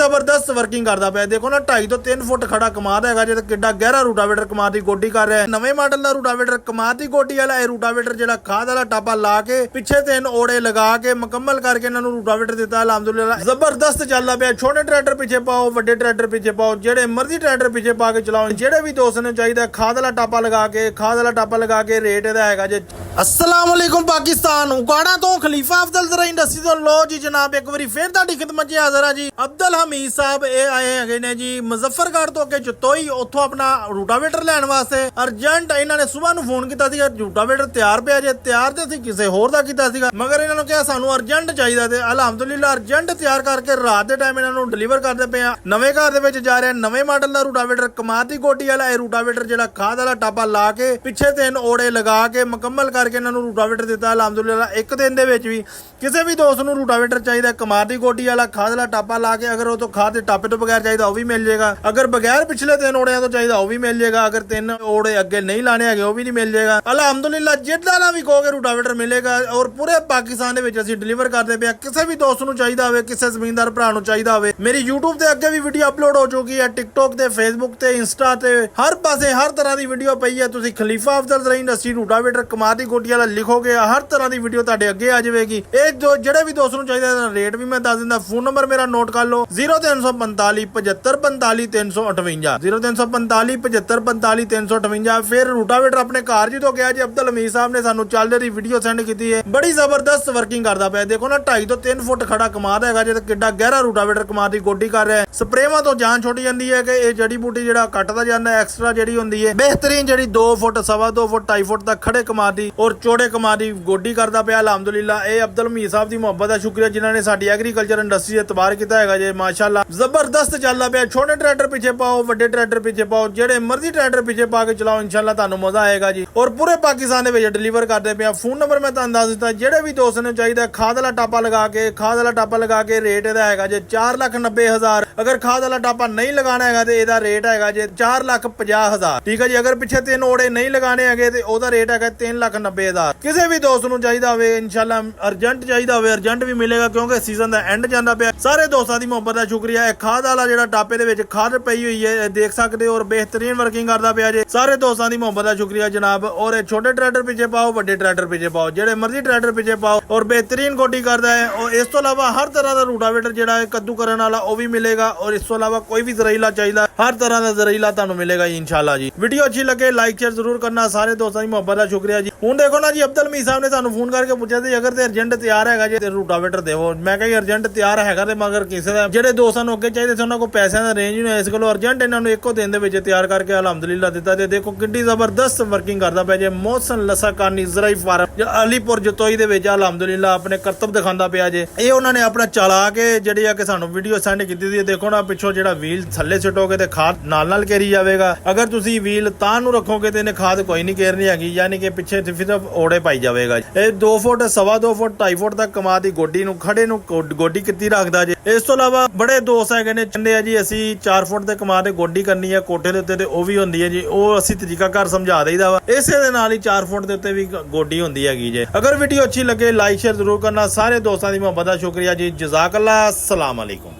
ਜ਼ਬਰਦਸਤ ਵਰਕਿੰਗ ਕਰਦਾ ਪਿਆ। ਦੇਖੋ ਨਾ 2.5 ਤੋਂ 3 ਫੁੱਟ ਖੜਾ ਕਮਾਦ ਹੈਗਾ ਜੇ, ਕਿੱਡਾ ਗਹਿਰਾ ਰੂਟਾਵੇਟਰ ਕਮਾਦ ਦੀ ਗੋਡੀ ਕਰ ਰਿਹਾ ਹੈ। ਨਵੇਂ ਮਾਡਲ ਦਾ ਰੂਟਾਵੇਟਰ ਕਮਾਦ ਦੀ ਗੋਡੀ ਵਾਲਾ ਇਹ ਰੂਟਾਵੇਟਰ ਜਿਹੜਾ ਖਾਦ ਵਾਲਾ ਟਾਪਾ ਲਾ ਕੇ ਪਿੱਛੇ 3 ਓੜੇ ਲਗਾ ਕੇ ਮੁਕੰਮਲ ਕਰਕੇ ਇਹਨਾਂ ਨੂੰ ਰੂਟਾਵੇਟਰ ਦਿੱਤਾ। ਅਲਹਮਦੁਲਿਲਾ ਜ਼ਬਰਦਸਤ ਚੱਲਦਾ ਪਿਆ। ਛੋਟੇ ਟਰੈਕਟਰ ਪਿੱਛੇ ਪਾਓ, ਵੱਡੇ ਟਰੈਕਟਰ ਪਿੱਛੇ ਪਾਓ, ਜਿਹੜੇ ਮਰਜ਼ੀ ਟਰੈਕਟਰ ਪਿੱਛੇ ਪਾ ਕੇ ਚਲਾਓ। ਜਿਹੜੇ ਵੀ ਦੋਸਤ ਨੂੰ ਚਾਹੀਦਾ ਖਾਦ ਵਾਲਾ ਟਾਪਾ ਲਗਾ ਕੇ ਰੇਟ ਇਹਦਾ ਹੈਗਾ ਜੇ। अस्सलाम वालेकुम पाकिस्तान। उगाड़ा तो खलीफा अफजल ज़रा इंडस्ट्री तो लो जी जनाब एक बार फिर तुहाडी खिदमत च हाज़र हां जी। अब्दुल हमीद साहब ये आए हैगे ने जी मुजफ्फरगढ़ तो अगे चतोई, उत्थों अपना रूटावेटर लैण वास्ते अर्जेंट इन्हां ने सुबह नूं फोन कीता सी, रूटावेटर तैयार पिया जे। तैयार ते सी किसे होर दा कीता सीगा, मगर इन्हां नूं कहा सानूं अर्जेंट चाहीदा ते अलहमदुलिल्लाह अर्जेंट तैयार करके रात दे टाइम इन्हां नूं डिलीवर करदे पे आ। नवें घर दे विच जा रिहा नवें मॉडल दा रूटावेटर कमाद दी गोडी वाला ये रूटावेटर जिहड़ा खाद वाला टापा ला के पिछे 3 ओड़े लगा के मुकम्मल करके इन्हां नूं रूटावेटर ਦਿੱਤਾ। ਅਲਹਮਦੁਲਿਲਾ ਇੱਕ ਦਿਨ ਦੇ ਵਿੱਚ ਵੀ ਕਿਸੇ ਵੀ ਦੋਸਤ ਨੂੰ ਰੂਟਾਵੇਟਰ ਚਾਹੀਦਾ ਕਮਾਦ ਦੀ ਗੋਡੀ ਵਾਲਾ ਖਾਦ ਵਾਲਾ ਟਾਪਾ ਲਾ ਕੇ, ਅਗਰ ਉਹ ਤੋਂ ਖਾਦ ਦੇ ਟਾਪੇ ਤੋਂ ਬਗੈਰ ਚਾਹੀਦਾ ਉਹ ਵੀ ਮਿਲ ਜਾਏਗਾ। ਅਗਰ ਬਗੈਰ ਪਿਛਲੇ 3 ਓੜਿਆਂ ਤੋਂ ਚਾਹੀਦਾ ਉਹ ਵੀ ਮਿਲ ਜਾਏਗਾ। ਅਗਰ 3 ਓੜੇ ਅੱਗੇ ਨਹੀਂ ਲਾਣੇ ਹੈਗੇ ਉਹ ਵੀ ਨਹੀਂ ਮਿਲ ਜਾਏਗਾ। ਅਲਹਮਦੁਲਿਲਾ ਜਿੱਦਾਂ ਦਾ ਵੀ ਕਹੋਗੇ ਰੂਟਾਵੇਟਰ ਮਿਲੇਗਾ ਔਰ ਪੂਰੇ ਪਾਕਿਸਤਾਨ ਦੇ ਵਿੱਚ ਅਸੀਂ ਡਿਲੀਵਰ ਕਰਦੇ ਪਏ। ਕਿਸੇ ਵੀ ਦੋਸਤ ਨੂੰ ਚਾਹੀਦਾ ਹੋਵੇ, ਕਿਸੇ ਜ਼ਮੀਨਦਾਰ ਭਰਾ ਨੂੰ ਚਾਹੀਦਾ ਹੋਵੇ, ਮੇਰੀ YouTube ਤੇ ਅੱਗੇ ਵੀ ਵੀਡੀਓ ਅਪਲੋਡ ਹੋ ਚੁੱਕੀ ਹੈ, TikTok ਤੇ, Facebook ਤੇ, ਇੰਸਟਾ ਤੇ, ਹਰ ਪਾਸੇ ਹਰ ਤਰ੍ਹਾਂ ਦੀ ਵੀਡੀਓ ਪਈ ਹੈ। ਤੁਸੀਂ ਖਲੀਫਾ ਅਫਜ਼ਲ ज़रा इंडस्ट्री ਰੂਟਾਵੇਟਰ ਕਮਾਦ ਦੀ ਗੋਡੀ ਵਾਲਾ ਲਿਖੋਗੇ ਹਰ ਤਰ੍ਹਾਂ ਦੀ ਵੀਡੀਓ ਤੁਹਾਡੇ ਅੱਗੇ ਆ ਜਾਵੇਗੀ। ਇਹ ਜਿਹੜੇ ਵੀ ਦੋਸਤ ਨੂੰ ਚਾਹੀਦਾ ਇਹਦਾ ਰੇਟ ਵੀ ਮੈਂ ਦੱਸ ਦਿੰਦਾ। ਫੋਨ ਨੰਬਰ ਮੇਰਾ ਨੋਟ ਕਰ ਲਓ 0345 7545 358 0345 7545 358। ਫਿਰ ਰੂਟਾਵੇਟਰ ਆਪਣੇ ਘਰ ਜੀ ਤੋਂ ਗਿਆ ਜੀ। ਅਬਦੁਲ ਹਮੀਦ ਸਾਹਿਬ ਨੇ ਸਾਨੂੰ ਚੱਲ ਰਹੀ ਵੀਡੀਓ ਸੈਂਡ ਕੀਤੀ ਹੈ। ਬੜੀ ਜ਼ਬਰਦਸਤ ਵਰਕਿੰਗ ਕਰਦਾ ਪਿਆ। ਦੇਖੋ ਨਾ 2.5 ਤੋਂ 3 ਫੁੱਟ ਖੜਾ ਕਮਾਦ ਹੈਗਾ ਜੇ, ਕਿੱਡਾ ਗਹਿਰਾ ਰੂਟਾਵੇਟਰ ਕਮਾਦ ਦੀ ਗੋਡੀ ਕਰ ਰਿਹਾ ਹੈ। ਸਪਰੇਵਾਂ ਤੋਂ ਜਾਨ ਛੁੱਟ ਜਾਂਦੀ ਹੈ ਕਿ ਇਹ ਜੜੀ ਬੂਟੀ ਜਿਹੜਾ ਕੱਟਦਾ ਜਾਂਦਾ ਐਕਸਟਰਾ ਜਿਹੜੀ ਹੁੰਦੀ ਹੈ। ਬਿਹਤਰੀਨ ਜਿਹੜੀ 2 ਫੁੱਟ, 2.25 ਫੁੱਟ, 2.5 ਫੁੱਟ ਤੱਕ ਖੜੇ ਕਮਾਦ ਦੀ ਔਰ ਚੌੜੇ ਕਮਾਦ ਦੀ ਗੋਡੀ ਕਰਦਾ ਪਿਆ। ਅਲਹਮਦੁਲਿਲਾ ਇਹ ਅਬਦੁਲ ਹਮੀਦ ਸਾਹਿਬ ਦੀ ਮੁਹੱਬਤ ਦਾ ਸ਼ੁਕਰੀਆ ਜਿਨ੍ਹਾਂ ਨੇ ਸਾਡੀ ਐਗਰੀਕਲਚਰ ਇੰਡਸਟਰੀ ਦੇ ਇਤਬਾਰ ਕੀਤਾ ਹੈਗਾ ਜੇ। ਮਾਸ਼ਾਅੱਲਾ ਜ਼ਬਰਦਸਤ ਚੱਲਦਾ ਪਿਆ। ਛੋਟੇ ਟਰੈਕਟਰ ਪਿੱਛੇ ਪਾਓ, ਵੱਡੇ ਟਰੈਕਟਰ ਪਿੱਛੇ ਪਾਓ, ਜਿਹੜੇ ਮਰਜ਼ੀ ਟਰੈਕਟਰ ਪਿੱਛੇ ਪਾ ਕੇ ਚਲਾਓ, ਇਨਸ਼ਾਅੱਲਾ ਤੁਹਾਨੂੰ ਮਜ਼ਾ ਆਏਗਾ ਜੀ। ਔਰ ਪੂਰੇ ਪਾਕਿਸਤਾਨ ਦੇ ਵਿੱਚ ਡਿਲੀਵਰ ਕਰਦੇ ਪਿਆ। ਫੋਨ ਨੰਬਰ ਮੈਂ ਤੁਹਾਨੂੰ ਦੱਸ ਦਿੱਤਾ। ਜਿਹੜੇ ਵੀ ਦੋਸਤ ਨੂੰ ਚਾਹੀਦਾ ਖਾਦ ਵਾਲਾ ਟਾਪਾ ਲਗਾ ਕੇ ਰੇਟ ਇਹਦਾ ਹੈਗਾ ਜੇ 4,90,000। ਅਗਰ ਖਾਦ ਵਾਲਾ ਟਾਪਾ ਨਹੀਂ ਲਗਾਣਾ ਹੈਗਾ ਤੇ ਇਹਦਾ ਰੇਟ ਹੈਗਾ ਜੇ 4,50,000। ਠੀਕ ਹੈ ਜੀ। ਅਗਰ ਪਿੱਛੇ 3 ਓੜੇ ਨਹੀਂ ਲਗਾਣੇ ਹੈਗੇ ਤੇ ਉਹਦਾ ਰੇਟ ਹੈਗਾ 3,90,000। ਕਿਸੇ ਵੀ ਦੋਸਤ ਨੂੰ ਚਾਹੀਦਾ ਹੋਵੇ ਇਨਸ਼ਾਅੱਲਾ अर्जेंट चाहिए होवे अर्जेंट भी मिलेगा क्योंकि सीजन का एंड जाता पे। सारे दोस्तों की मुहब्बत का शुक्रिया। खाद वाला जो टापे के खाद पई हुई है देख सकते हो और बेहतरीन वर्किंग करता पे जे। सारे दोस्तों की मुहब्बत का शुक्रिया जनाब। और छोटे ट्रैक्टर पीछे पाओ, बड़े ट्रैक्टर पीछे पाओ, जेडे मर्जी ट्रैक्टर पीछे पाओ और बेहतरीन गोडी करता है। और इस तो अलावा हर तरह का रूटावेटर जो है कद्दू करने वाला वो भी मिलेगा। और इस तो अलावा कोई भी जरीला चाहिए हर तरह का जरीला तुहानू मिलेगा इंशाल्लाह जी। वीडियो अच्छी लगे लाइक शेयर जरूर करना। सारे दोस्तों की मुहब्बत का शुक्रिया जी। हुण देखो ना जी अब्दुल हमीद साहब ने सानू फोन करके पूछा सी अगर अर्जेंट तैयार है जे रूटावेटर देवो। मैं कही अर्जेंट तैयार है मगर किसी का ਜਿਹੜੇ ਦੋਸਤਾਂ ਨੂੰ ਅੱਗੇ ਚਾਹੀਦੇ ਸੀ ਉਹਨਾਂ ਕੋਲ ਪੈਸਿਆਂ ਦਾ ਰੇਂਜ ਨਹੀਂ, ਇਸ ਕੋਲੋਂ ਅਰਜੈਂਟ ਇਹਨਾਂ ਨੂੰ ਇੱਕੋ ਦਿਨ ਦੇ ਵਿੱਚ ਤਿਆਰ ਕਰਕੇ ਅਲਹਮਦੁਲਿਲਾ ਦਿੱਤਾ। ਤੇ ਦੇਖੋ ਕਿੰਨੀ ਜ਼ਬਰਦਸਤ ਵਰਕਿੰਗ ਕਰਦਾ ਪਿਆ ਜੇ। ਮੋਹਸਨ ਲਸਾਕਾਨੀ ਜ਼ਰਾਈ ਫਾਰਮ ਅਲੀਪੁਰ ਜਤੋਈ ਦੇ ਵਿੱਚ ਅਲਹਮਦੁਲਿਲਾ ਆਪਣੇ ਕਰਤਬ ਦਿਖਾਉਂਦਾ ਪਿਆ ਜੇ। ਇਹ ਉਹਨਾਂ ਨੇ ਆਪਣਾ ਚਲਾ ਕੇ ਜਿਹੜੀ ਆ ਕਿ ਸਾਨੂੰ ਵੀਡੀਓ ਸੈਂਡ ਕੀਤੀ ਸੀ। ਦੇਖੋ ਨਾ ਪਿੱਛੋਂ ਜਿਹੜਾ ਵੀਲ ਥੱਲੇ ਸਿੱਟੋਗੇ ਤੇ ਖਾਦ ਨਾਲ ਘੇਰੀ ਜਾਵੇਗਾ। ਅਗਰ ਤੁਸੀਂ ਵੀਲ ਤਾਂ ਨੂੰ ਰੱਖੋਗੇ ਤੇ ਇਹਨੇ ਖਾਦ ਕੋਈ ਨਹੀਂ ਘੇਰਨੀ ਹੈਗੀ, ਯਾਨੀ ਕਿ ਪਿੱਛੇ ਸਿਰਫ ਓੜੇ ਪਾਈ ਜਾਵੇਗਾ। ਇਹ 2 ਫੁੱਟ, 2.25 ਫੁੱਟ, 2.5 ਫੁੱਟ ਤੱਕ ਕਮਾਦ ਦੀ ਗੋਡੀ ਨੂੰ ਖੜੇ ਨੂੰ ਗੋਡੀ ਕੀਤੀ ਰੱਖਦਾ ਜੇ। ਇਸ ਤੋਂ ਇਲਾਵਾ ਬੜੇ ਦੋਸਤ ਹੈਗੇ ਨੇ ਕਹਿੰਦੇ ਆ ਜੀ ਅਸੀਂ 4 ਫੁੱਟ ਦੇ ਕਮਾਦ ਤੇ ਗੋਡੀ ਕਰਨੀ ਹੈ ਕੋਠੇ ਦੇ ਉੱਤੇ, ਤੇ ਉਹ ਵੀ ਹੁੰਦੀ ਹੈ ਜੀ। ਉਹ ਅਸੀਂ ਤਰੀਕਾ ਘਰ ਸਮਝਾ ਦੇਈਦਾ ਵਾ। ਇਸੇ ਦੇ ਨਾਲ ਹੀ 4 ਫੁੱਟ ਦੇ ਉੱਤੇ ਵੀ ਗੋਡੀ ਹੁੰਦੀ ਹੈਗੀ ਜੇ। ਅਗਰ ਵੀਡੀਓ ਅੱਛੀ ਲੱਗੇ ਲਾਈਕ ਸ਼ੇਅਰ ਜ਼ਰੂਰ ਕਰਨਾ। ਸਾਰੇ ਦੋਸਤਾਂ ਦੀ ਮੁਹੱਬਤ ਦਾ ਸ਼ੁਕਰੀਆ ਜੀ। ਜਜ਼ਾਕ ਅੱਲਾ। अस्सलाम वालेकुम।